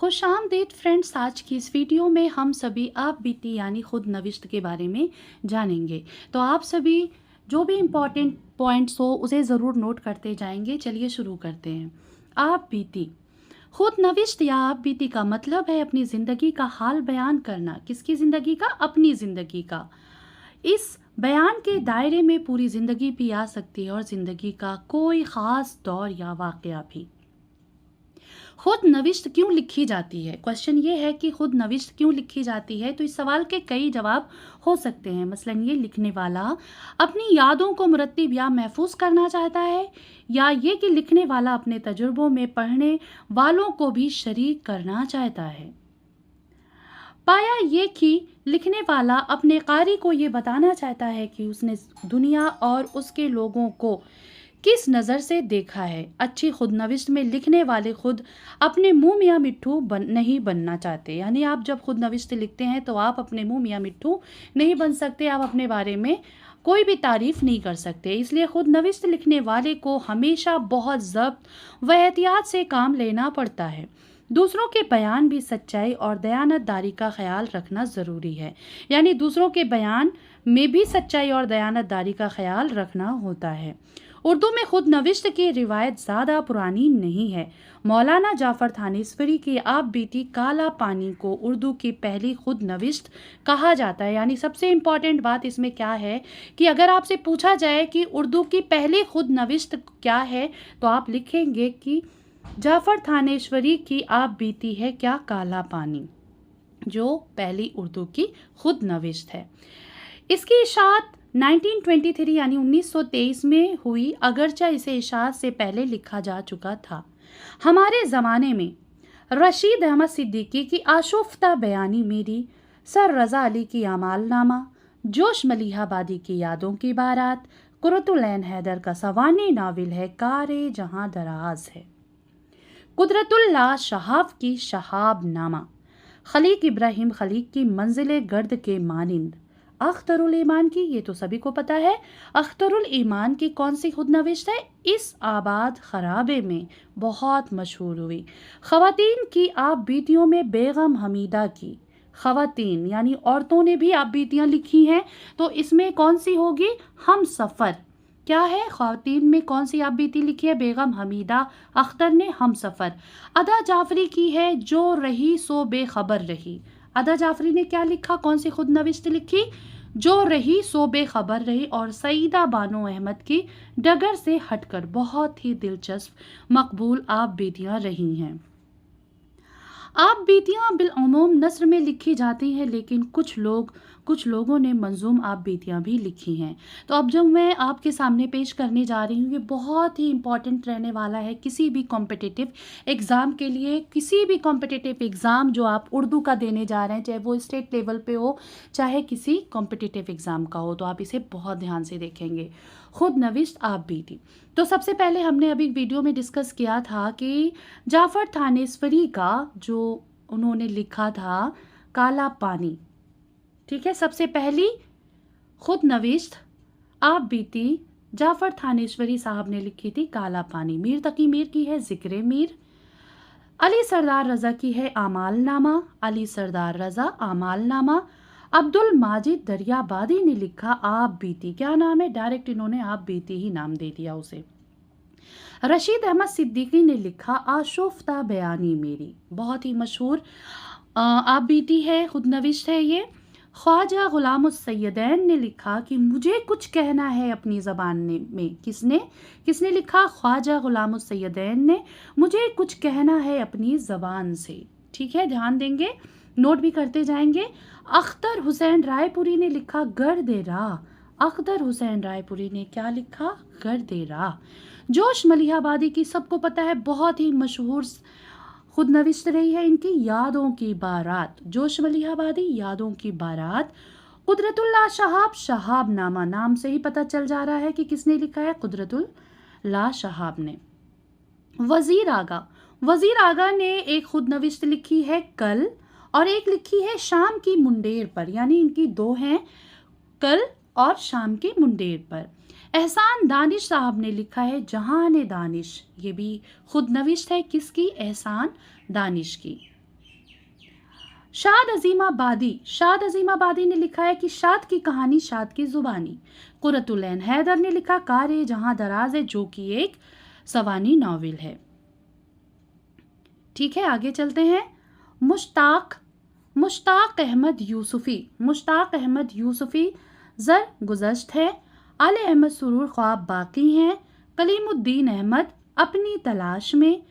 खुश आमदीद फ्रेंड्स। आज की इस वीडियो में हम सभी आप बीती यानी खुद नविश्त के बारे में जानेंगे। तो आप सभी जो भी इम्पोर्टेंट पॉइंट्स हो उसे ज़रूर नोट करते जाएंगे। चलिए शुरू करते हैं। आप बीती खुद नविश्त या आप बीती का मतलब है अपनी ज़िंदगी का हाल बयान करना। किसकी ज़िंदगी का? अपनी ज़िंदगी का। इस बयान के दायरे में पूरी ज़िंदगी भी आ सकती है और ज़िंदगी का कोई ख़ास दौर या वाक़या भी। खुद नविश्त क्यों लिखी जाती है? क्वेश्चन ये है कि खुद नविश्त क्यों लिखी जाती है। तो इस सवाल के कई जवाब हो सकते हैं। मसलन ये लिखने वाला अपनी यादों को मुरत्तिब या महफूज करना चाहता है, या ये कि लिखने वाला अपने तजुर्बों में पढ़ने वालों को भी शरीक करना चाहता है। पाया ये कि लिखने वाला अपने कारी को ये बताना चाहता है कि उसने दुनिया और उसके लोगों को किस नज़र से देखा है। अच्छी खुद नविश्त में लिखने वाले खुद अपने मुंह मियाँ मिट्ठू नहीं बनना चाहते। यानी आप जब खुद नविश्त लिखते हैं तो आप अपने मुंह मियाँ मिट्ठू नहीं बन सकते। आप अपने बारे में कोई भी तारीफ़ नहीं कर सकते। इसलिए खुद नविश्त लिखने वाले को हमेशा बहुत ज़ब्त व एहतियात से काम लेना पड़ता है। दूसरों के बयान भी सच्चाई और दयानतदारी का ख्याल रखना ज़रूरी है। यानी दूसरों के बयान में भी सच्चाई और दयानतदारी का ख्याल रखना होता है। उर्दू में खुद नविश्त की रिवायत ज़्यादा पुरानी नहीं है। मौलाना जाफ़र थानेसफरी की आप बीती काला पानी को उर्दू की पहली खुद नविश्त कहा जाता है। यानी सबसे इम्पॉर्टेंट बात इसमें क्या है कि अगर आपसे पूछा जाए कि उर्दू की पहली खुद नविश्त क्या है, तो आप लिखेंगे कि जाफ़र थानेश्वरी की आप बीती है क्या काला पानी, जो पहली उर्दू की खुद नविश्त है। इसकी इशाअत 1923 यानी 1923 में हुई, अगरचा इसे इशाअत से पहले लिखा जा चुका था। हमारे ज़माने में रशीद अहमद सिद्दीकी की आशुफ्ता बयानी मेरी, सर रज़ा अली की अमालनामा, जोश मलिहाबादी की यादों की बारात, कुर्रतुल ऐन हैदर का सवानी नाविल है कारे जहां दराज है, कुदरतुल्लाह शहाब की शहाब नामा, खलीक इब्राहिम खलीक की मंजिल गर्द के मानिंद, अख्तरुल ईमान की, ये तो सभी को पता है, अख्तरुल ईमान की कौन सी खुद नविश्त है? इस आबाद खराबे में बहुत मशहूर हुई। ख़वातीन की आप बीतियों में बेगम हमीदा की, ख़वातीन यानी औरतों ने भी आप बीतियाँ लिखी हैं, तो इसमें कौन सी होगी? हम सफ़र। क्या है? ख़वातीन में कौन सी आप बीती लिखी है? बेगम हमीदा अख्तर ने हम सफ़र। अदा जाफरी की है जो रही सो बेखबर रही। अदा जाफरी ने क्या लिखा? कौन सी खुद नविश्त लिखी? जो रही सो बेखबर रही। और सईदा बानो अहमद की डगर से हटकर, बहुत ही दिलचस्प मकबूल आप बीतियाँ रही हैं। आप बीतियाँ बिलअमूम नस्र में लिखी जाती हैं, लेकिन कुछ लोगों ने मंजूम आप बीतियाँ भी लिखी हैं। तो अब जो मैं आपके सामने पेश करने जा रही हूँ, ये बहुत ही इम्पॉर्टेंट रहने वाला है किसी भी कॉम्पिटिटिव एग्ज़ाम के लिए। किसी भी कॉम्पिटिटिव एग्ज़ाम जो आप उर्दू का देने जा रहे हैं, चाहे वो स्टेट लेवल पे हो, चाहे किसी कॉम्पिटिटिव एग्ज़ाम का हो, तो आप इसे बहुत ध्यान से देखेंगे। खुद नविश्त आप बीती। तो सबसे पहले हमने अभी वीडियो में डिस्कस किया था कि जाफ़र थानेसफरी का जो उन्होंने लिखा था काला पानी, ठीक है, सबसे पहली खुद नविश्त आप बीती जाफ़र थानेश्वरी साहब ने लिखी थी काला पानी। मीर तकी मीर की है ज़िक्र मीर, अली सरदार रज़ा की है आमालनामा, अली सरदार रज़ा आमालनामा। अब्दुल माजिद दरियाबादी ने लिखा आप बीती। क्या नाम है? डायरेक्ट इन्होंने आप बीती ही नाम दे दिया उसे। रशीद अहमद सिद्दीकी ने लिखा आशुफ्ता बयानी मेरी, बहुत ही मशहूर आप बीती है, खुद नविश्त है ये। ख्वाजा गुलामुस सैयदैन ने लिखा कि मुझे कुछ कहना है अपनी ज़बान में। किसने लिखा? ख्वाजा गुलामुस सैयदैन ने, मुझे कुछ कहना है अपनी ज़बान से। ठीक है, ध्यान देंगे, नोट भी करते जाएंगे। अख्तर हुसैन रायपुरी ने लिखा गर्दे राह। अख्तर हुसैन रायपुरी ने क्या लिखा? गर्दे राह। जोश मलिहाबादी की सबको पता है, बहुत ही मशहूर खुद नविश्त रही है इनकी, यादों की बारात। जोश मलिहाबादी, यादों की बारात। कुदरतुल्लाह शहाब, शहाब नामा, नाम से ही पता चल जा रहा है कि किसने लिखा है, कुदरतुल्लाह शहाब ने। वज़ीर आगा, वज़ीर आगा ने एक खुद नविश्त लिखी है कल, और एक लिखी है शाम की मुंडेर पर। यानी इनकी दो हैं, कल और शाम की मुंडेर पर। एहसान दानिश साहब ने लिखा है जहान दानिश, ये भी खुद नविश्त है किसकी? एहसान दानिश की। शाद अजीम आबादी ने लिखा है कि शाद की कहानी शाद की जुबानी। कुर्रतुल ऐन हैदर ने लिखा कार जहां दराज है, जो कि एक सवानी नॉवेल है। ठीक है, आगे चलते हैं। मुश्ताक अहमद यूसुफी जर गुज़श्त है। आले अहमद सुरूर ख्वाब बाकी हैं। कलीमुद्दीन अहमद अपनी तलाश में।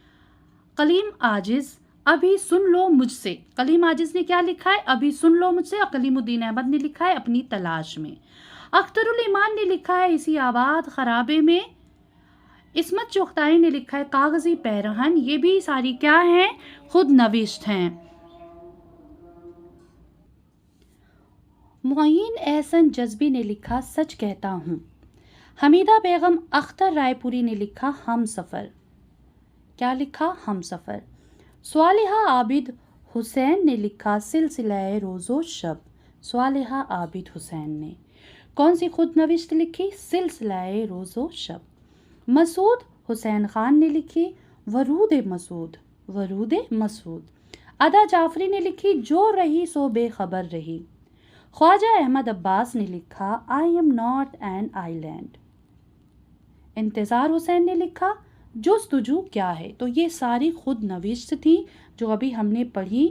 कलीम आजिज अभी सुन लो मुझसे। कलीम आजिज ने क्या लिखा है? अभी सुन लो मुझसे। और कलीमुद्दीन अहमद ने लिखा है अपनी तलाश में। अख्तरुल ईमान ने लिखा है इसी आबाद खराबे में। इस्मत चुगताई ने लिखा है कागजी पैरहन। ये भी सारी क्या हैं? खुद नविश्त हैं। मुईन एहसन जज्बी ने लिखा सच कहता हूँ। हमीदा बेगम अख्तर रायपुरी ने लिखा हम सफ़र। क्या लिखा? हम सफ़र। स्वालिहा आबिद हुसैन ने लिखा सिलसिला रोज़ो शब। स्वालिहा आबिद हुसैन ने कौन सी खुद नविश्त लिखी? सिलसिला रोज़ो शब। मसूद हुसैन खान ने लिखी वरूद मसूद। अदा जाफरी ने लिखी जो रही सो बेखबर रही। ख्वाजा अहमद अब्बास ने लिखा I am not an island. इंतज़ार हुसैन ने लिखा जुस्तजू क्या है। तो ये सारी खुद नविश्त थी जो अभी हमने पढ़ी।